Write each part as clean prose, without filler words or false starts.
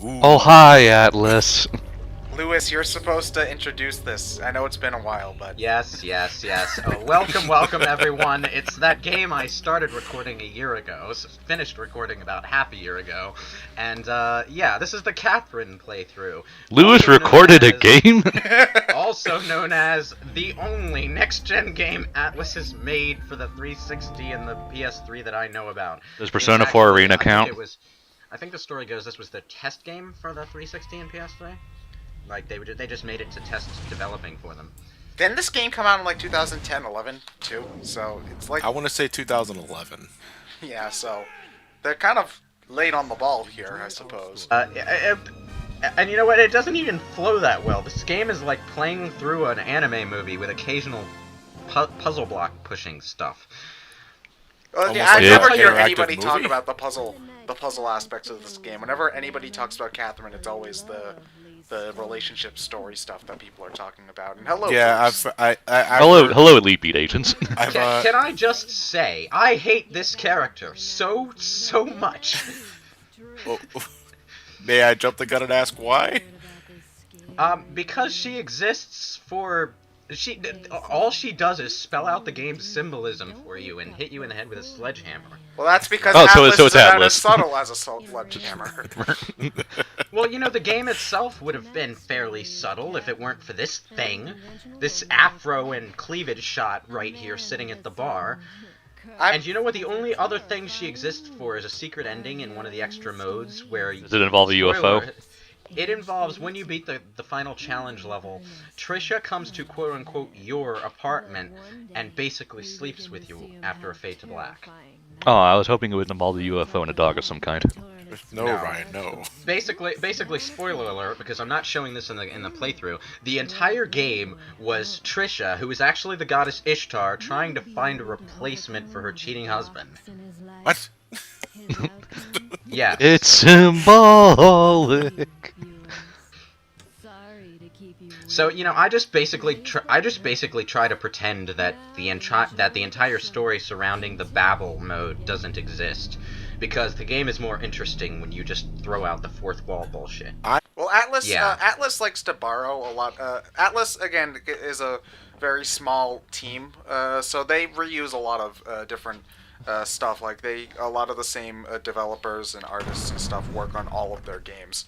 Ooh. Oh, hi, Atlas. Lewis, you're supposed to introduce this. I know it's been a while, but... Yes. Welcome, everyone. It's that game I started recording a year ago, finished recording about half a year ago, and, yeah, this is the Catherine playthrough. Lewis recorded a game? Also known as the only next-gen game Atlas has made for the 360 and the PS3 that I know about. Does Persona 4 Arena count? I think the story goes this was the test game for the 360 and PS3. Like, they just made it to test developing for them. Didn't this game come out in, like, 2010, 11, too? So, it's like... I want to say 2011. Yeah, so... They're kind of late on the ball here, I suppose. And you know what? It doesn't even flow that well. This game is like playing through an anime movie with occasional puzzle block pushing stuff. Yeah, I never hear interactive anybody movie. talk about the puzzle aspects of this game. Whenever anybody talks about Catherine, it's always the relationship story stuff that people are talking about. And hello, Yeah, folks. Hello, Elite Beat Agents. Can I just say, I hate this character so much. May I jump the gun and ask why? Because she exists for... all she does is spell out the game's symbolism for you and hit you in the head with a sledgehammer. Well, that's because so Atlas it's is about Atlas. as subtle as a sledgehammer. Well, you know, the game itself would have been fairly subtle if it weren't for this thing. This afro and cleavage shot right here sitting at the bar. And you know what? The only other thing she exists for is a secret ending in one of the extra modes where... Does it involve a UFO? It involves, when you beat the final challenge level, Trisha comes to quote-unquote your apartment and basically sleeps with you after a fade to black. Oh, I was hoping it would involve a UFO and a dog of some kind. No, Ryan, no. Basically, spoiler alert, because I'm not showing this in the playthrough, the entire game was Trisha, who is actually the goddess Ishtar, trying to find a replacement for her cheating husband. What? Yeah. It's symbolic. So, you know, I just basically try to pretend that the entire story surrounding the Babel mode doesn't exist, because the game is more interesting when you just throw out the fourth wall bullshit. Well, Atlas, Yeah. Atlas likes to borrow a lot. Atlas, again, is a very small team, so they reuse a lot of different stuff. Like a lot of the same developers and artists and stuff work on all of their games.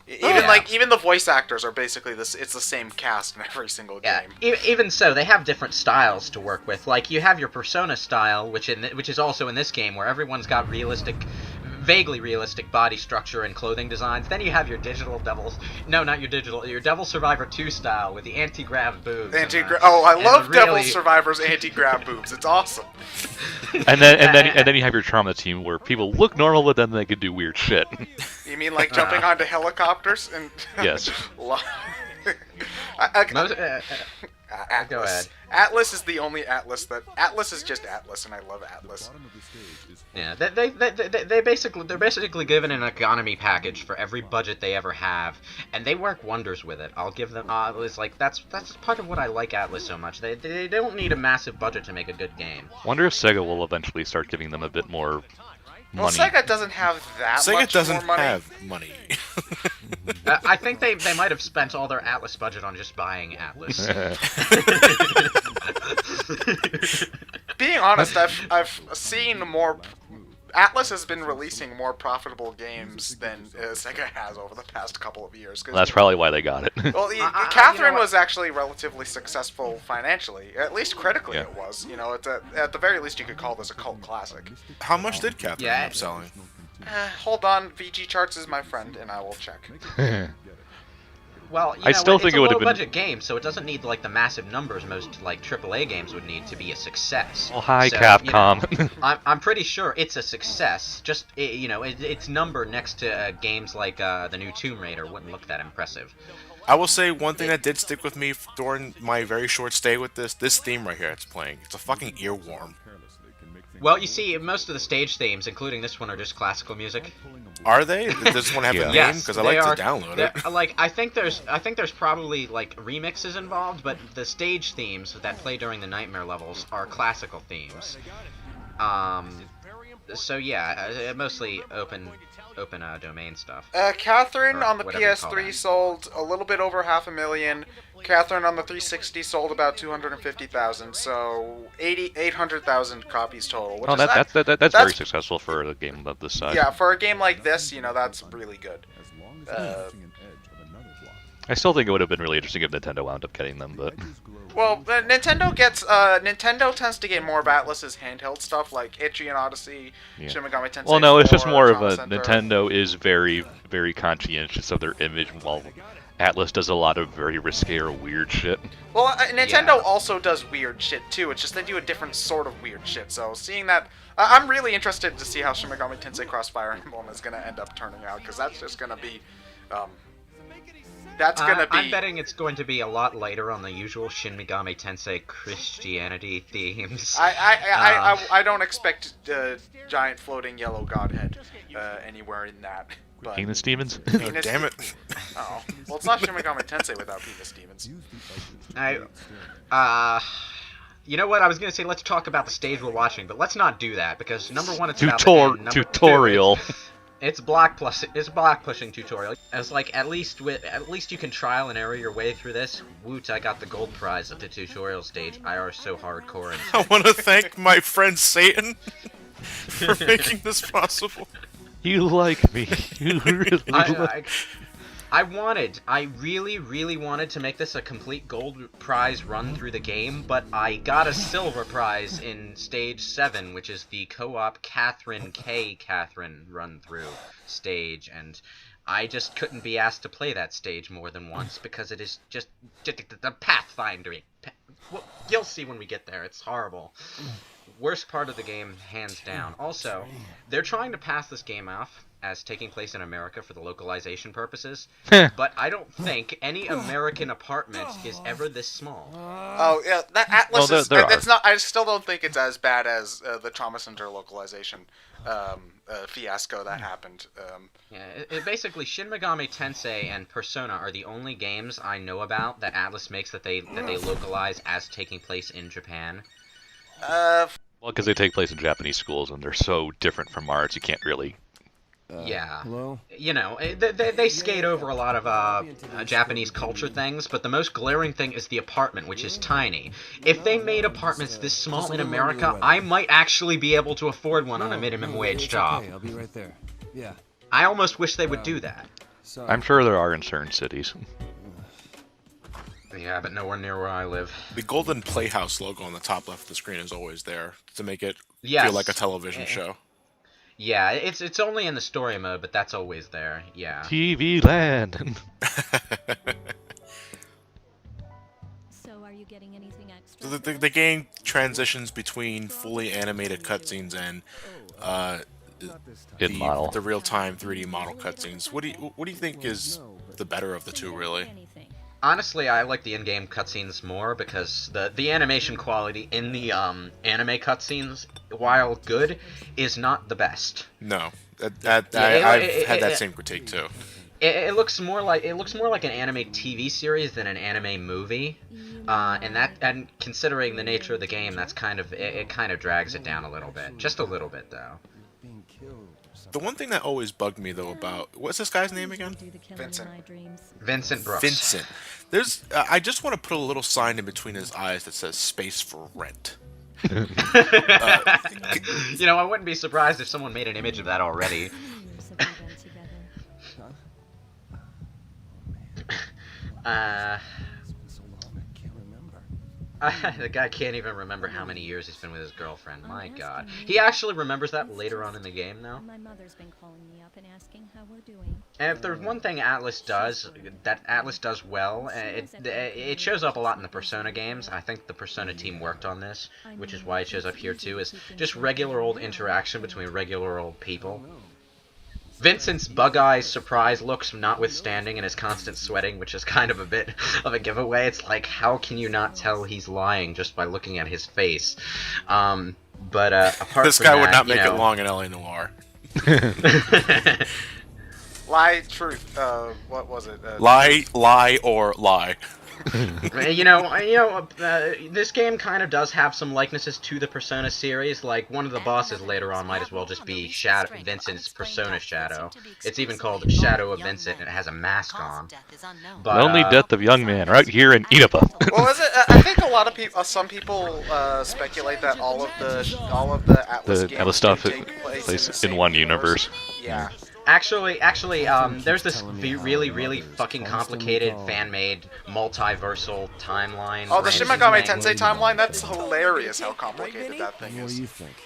Even the voice actors are basically this. It's the same cast in every single game. Even so, they have different styles to work with. Like, you have your Persona style, which is also in this game, where everyone's got vaguely realistic body structure and clothing designs. Then you have your digital devils. No, not your digital. Your Devil Survivor 2 style with the anti-grav boobs. I love Devil Survivor's anti-grav boobs. It's awesome. And then you have your trauma team where people look normal, but then they can do weird shit. You mean like jumping onto helicopters and? Yes. Go ahead. Atlas is the only Atlas that... Atlas is just Atlas, and I love Atlas. Yeah, they're basically given an economy package for every budget they ever have, and they work wonders with it. I'll give them... it's like, that's part of what I like Atlas so much. They don't need a massive budget to make a good game. Wonder if Sega will eventually start giving them a bit more money. Well, Sega doesn't have that much more money. have money. I think they might have spent all their Atlas budget on just buying Atlas. Being honest, I've seen more... Atlas has been releasing more profitable games than Sega has over the past couple of years. That's probably why they got it. Well, Catherine was actually relatively successful financially. At least critically it was. You know, at the very least you could call this a cult classic. How much did Catherine end up selling? Hold on, VG Charts is my friend, and I will check. Well, I still think it would have been a low-budget game, so it doesn't need like the massive numbers most like AAA games would need to be a success. Oh, hi, so, Capcom. You know, I'm pretty sure it's a success. Just its number next to games like the new Tomb Raider wouldn't look that impressive. I will say one thing that did stick with me during my very short stay with this theme right here it's playing. It's a fucking earworm. Well, you see, most of the stage themes, including this one, are just classical music. Are they? Does this one have a name? Because I like to download it. Like, I think there's probably like remixes involved, but the stage themes that play during the Nightmare levels are classical themes. So yeah, mostly open domain stuff. Catherine Or on the whatever you call PS3 that. sold a little bit over 500,000. Catherine on the 360 sold about 250,000. So 800,000 copies total. Which Oh, is not, that's very successful for a game of this size. yeah, for a game like this, that's really good. I still think it would have been really interesting if Nintendo wound up getting them, but Well, Nintendo tends to get more of Atlus's handheld stuff like Itchy and Odyssey, Yeah. Shin Megami Tensei well, no, it's just 4, more of Trauma a Center. Nintendo is very, very conscientious of their image, while Atlus does a lot of very risque or weird shit. Well, Nintendo Yeah. also does weird shit too. It's just they do a different sort of weird shit. So seeing that, I'm really interested to see how Shin Megami Tensei Crossfire Emblem is gonna end up turning out, because that's just gonna be, I'm betting it's going to be a lot lighter on the usual Shin Megami Tensei Christianity themes. I don't expect giant floating yellow godhead anywhere in that. But Penis demons? Oh, damn it. oh, well, it's not Shin Megami Tensei without penis demons. You know what? I was gonna say let's talk about the stage we're watching, but let's not do that because number one, it's about the game. Number Tutorial. two, it's block pushing tutorial. It's like at least you can trial and error your way through this. Woot! I got the gold prize at the tutorial stage. I are so hardcore. And I want to thank my friend Satan for making this possible. You like me. You really like I really, really wanted to make this a complete gold prize run through the game, but I got a silver prize in stage 7, which is the co-op Catherine run through stage, and I just couldn't be asked to play that stage more than once because it is just the pathfinding. Well, you'll see when we get there. It's horrible. Worst part of the game, hands down. Also, they're trying to pass this game off as taking place in America for the localization purposes, but I don't think any American apartment is ever this small. Oh yeah, that Atlas Well, is. there It's are. not. I still don't think it's as bad as the Trauma Center localization fiasco that happened. Yeah, it basically Shin Megami Tensei and Persona are the only games I know about that Atlus makes that they localize as taking place in Japan. Well, because they take place in Japanese schools and they're so different from ours, you can't really. Yeah. Hello? You know, they skate over a lot of Japanese culture things, but the most glaring thing is the apartment, which is tiny. If they made apartments this small in America, I might actually be able to afford one on a minimum wage job. Okay, I'll be right there. Yeah. I almost wish they would do that. Sorry. I'm sure there are in certain cities. Yeah, but nowhere near where I live. The golden Playhouse logo on the top left of the screen is always there to make it Yes. feel like a television show. Yeah, it's only in the story mode, but that's always there. Yeah. TV Land. So, are you getting anything extra? The game transitions between fully animated cutscenes and In model. the real-time 3D model cutscenes. What do you think is the better of the two, really? Anything. Honestly, I like the in-game cutscenes more because the animation quality in the anime cutscenes, while good, is not the best. No, I've it- had that it- same critique too. It looks more like an anime TV series than an anime movie, and considering the nature of the game, that's kind of it kind of drags it down a little bit, just a little bit though. Being killed or something. The one thing that always bugged me though about what's this guy's name again? Do the killing Vincent. in my dreams. Vincent Brooks. Vincent. There's I just want to put a little sign in between his eyes that says "Space for Rent." You know, I wouldn't be surprised if someone made an image of that already. Years have we been together. It's been so long, I can't remember. The guy can't even remember how many years he's been with his girlfriend. My God, he actually remembers that later on in the game now. My mother's been calling me up and asking how we're doing. And if there's one thing Atlus does well, it shows up a lot in the Persona games. I think the Persona team worked on this, which is why it shows up here too, is just regular old interaction between regular old people. Vincent's bug-eyed surprise looks notwithstanding and his constant sweating, which is kind of a bit of a giveaway. It's like, how can you not tell he's lying just by looking at his face? Apart This from guy would that, not you make know, it long in LA Noire. Lie, truth. What was it? Lie, or lie. This game kind of does have some likenesses to the Persona series. Like, one of the bosses later on might as well just be Vincent's Persona Shadow. It's even called Shadow of Vincent, and it has a mask on. But, Lonely death of young man, right here in Inaba. Well, is it? I think a lot of people, some people speculate that all of the Atlas The games Atlas stuff take place in, the in same one universe. Yeah. Actually, there's this really fucking complicated fan-made multiversal timeline. Oh, the Shin branching Megami thing. Tensei timeline? That's hilarious how complicated that thing What do is. you think?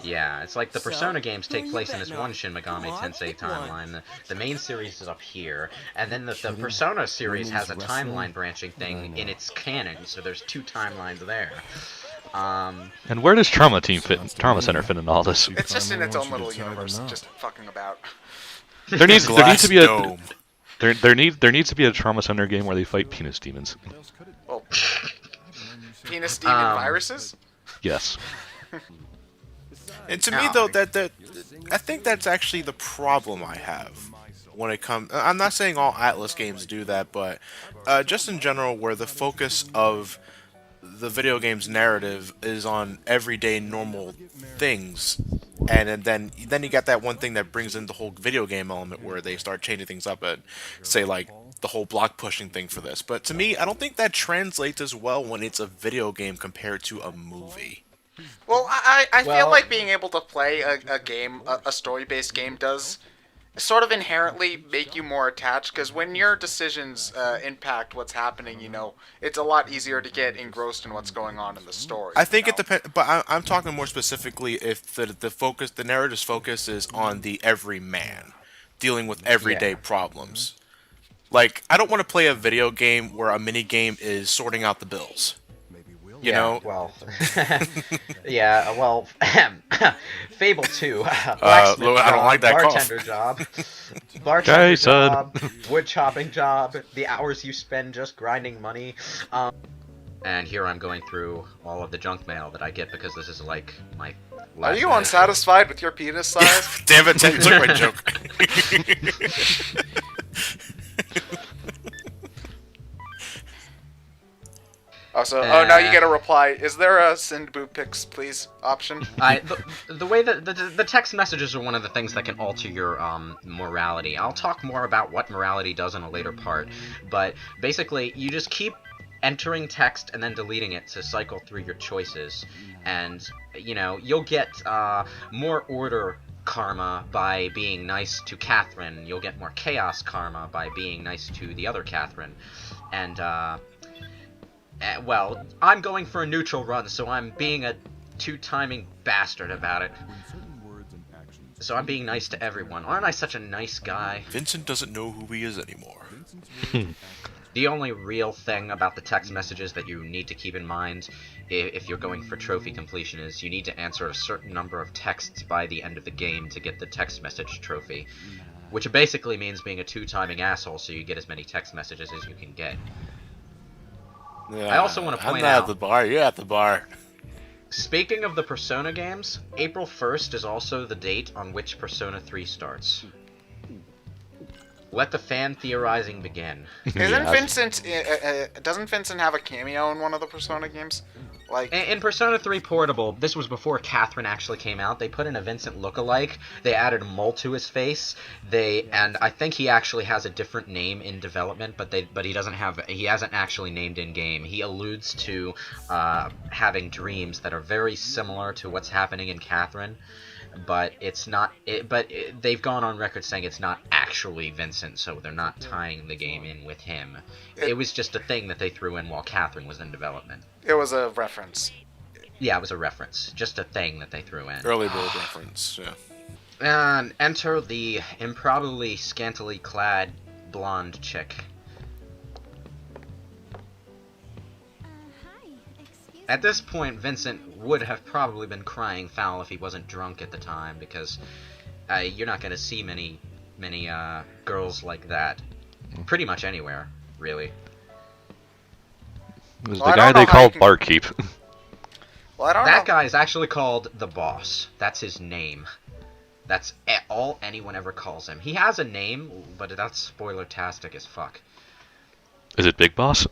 Yeah, it's like the Persona games take place in this one Shin Megami Tensei timeline. The main series is up here, and then the Persona series has a timeline branching thing in its canon, so there's 2 timelines there. And where does Trauma Center fit in all this? It's just in its own little universe, just fucking about. There needs Glass to be a dome. there needs to be a Trauma Center game where they fight penis demons. Well, penis demon viruses? Yes. And to me, though, that I think that's actually the problem I have when it comes. I'm not saying all Atlas games do that, but just in general, where the focus of the video game's narrative is on everyday normal things, and then you got that one thing that brings in the whole video game element where they start changing things up and say like the whole block pushing thing for this. But to me, I don't think that translates as well when it's a video game compared to a movie. Well, I feel like being able to play a game, a story-based game, does sort of inherently make you more attached, because when your decisions impact what's happening, it's a lot easier to get engrossed in what's going on in the story. I think it depends, but I'm talking more specifically if the narrative's focus is on the everyman dealing with everyday problems. Like, I don't want to play a video game where a mini game is sorting out the bills. You know? Well, Fable 2, blacksmith I don't like that bartender cough. job, bartender Jason. job, wood chopping job, the hours you spend just grinding money. And here I'm going through all of the junk mail that I get because this is like my Are you last unsatisfied with your penis size? Damn it, Ted, you took my joke. Oh, now you get a reply. Is there a send boob pics, please option? The way that the text messages are one of the things that can alter your morality. I'll talk more about what morality does in a later part, but basically you just keep entering text and then deleting it to cycle through your choices, and you'll get more order karma by being nice to Catherine. You'll get more chaos karma by being nice to the other Catherine, and well, I'm going for a neutral run, so I'm being a 2-timing bastard about it. So I'm being nice to everyone. Aren't I such a nice guy? Vincent doesn't know who he is anymore. The only real thing about the text messages that you need to keep in mind if you're going for trophy completion is you need to answer a certain number of texts by the end of the game to get the text message trophy. Which basically means being a 2-timing asshole so you get as many text messages as you can get. Yeah, I also want to point I'm not out, at the bar. You're at the bar. speaking of the Persona games, April 1st is also the date on which Persona 3 starts. Let the fan theorizing begin. Isn't Vincent? Doesn't Vincent have a cameo in one of the Persona games? Like In Persona 3 Portable, this was before Catherine actually came out. They put in a Vincent lookalike. They added a mole to his face. And I think he actually has a different name in development, but he hasn't actually named in game. He alludes to having dreams that are very similar to what's happening in Catherine, but it's not. They've gone on record saying it's not actually Vincent, so they're not tying the game in with him. It was just a thing that they threw in while Catherine was in development. it was a reference. Yeah, it was a reference. Just a thing that they threw in. Early bird reference, yeah. And enter the improbably scantily clad blonde chick. Hi, excuse At this point, Vincent would have probably been crying foul if he wasn't drunk at the time, because you're not going to see many girls like that pretty much anywhere, really. It was Well, I the guy don't know they how called you can- Barkeep. Well, I don't That know. guy is actually called the Boss. That's his name. That's all anyone ever calls him. He has a name, but that's spoiler-tastic as fuck. Is it Big Boss?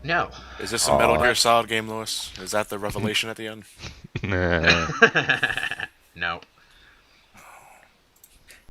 No. Is this a Metal Gear Solid game, Lewis? Is that the revelation at the end? Nah. No.